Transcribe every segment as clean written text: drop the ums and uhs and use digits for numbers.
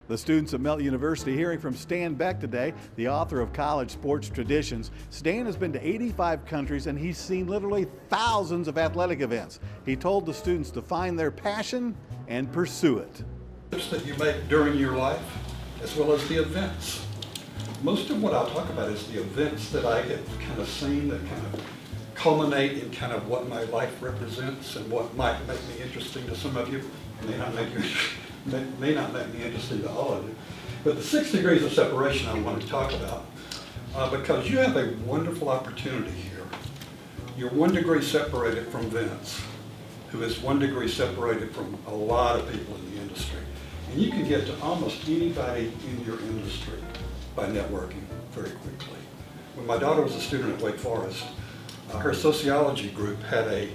The students at Melt University hearing from Stan Beck today, the author of College Sports Traditions. Stan has been to 85 countries and he's seen literally thousands of athletic events. He told the students to find their passion and pursue it. That you make during your life, as well as the events. Most of what I'll talk about is the events that I get kind of seen that kind of culminate in kind of what my life represents and what might make me interesting to some of you. May not make me interesting to all of you. But the 6 degrees of separation I want to talk about because you have a wonderful opportunity here. You're 1 degree separated from Vince, who is 1 degree separated from a lot of people in the industry. And you can get to almost anybody in your industry by networking very quickly. When my daughter was a student at Wake Forest, her sociology group had a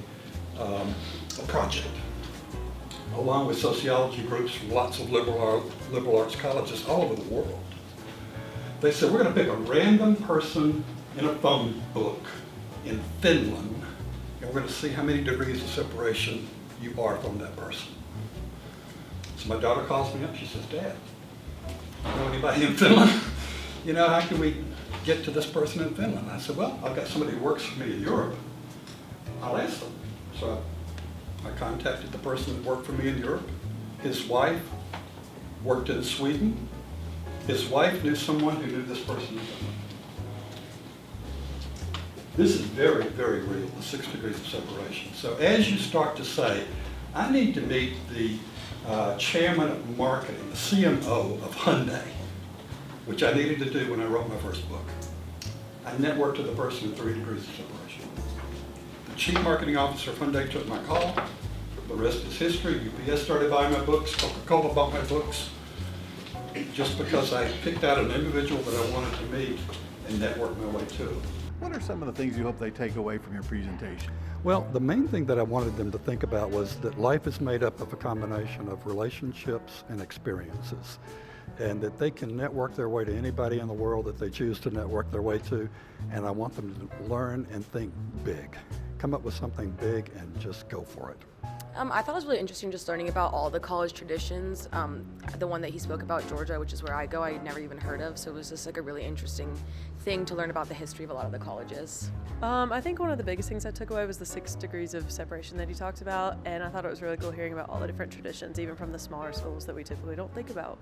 project, along with sociology groups from lots of liberal arts colleges all over the world. They said, we're going to pick a random person in a phone book in Finland, and we're going to see how many degrees of separation you are from that person. So my daughter calls me up, she says, Dad, you know anybody in Finland? You know, how can we get to this person in Finland? I said, well, I've got somebody who works for me in Europe. I'll ask them. So I contacted the person that worked for me in Europe. His wife worked in Sweden. His wife knew someone who knew this person in Finland. This is very, very real, the 6 degrees of separation. So as you start to say, I need to meet the chairman of marketing, the CMO of Hyundai, which I needed to do when I wrote my first book. I networked to the person in 3 degrees of separation. The chief marketing officer of Hyundai took my call. The rest is history. UPS started buying my books. Coca-Cola bought my books. Just because I picked out an individual that I wanted to meet and network my way to. What are some of the things you hope they take away from your presentation? Well, the main thing that I wanted them to think about was that life is made up of a combination of relationships and experiences, and that they can network their way to anybody in the world that they choose to network their way to, and I want them to learn and think big. Come up with something big and just go for it. I thought it was really interesting just learning about all the college traditions. The one that he spoke about, Georgia, which is where I go, I had never even heard of, so it was just like a really interesting thing to learn about the history of a lot of the colleges. I think one of the biggest things I took away was the 6 degrees of separation that he talked about, and I thought it was really cool hearing about all the different traditions, even from the smaller schools that we typically don't think about.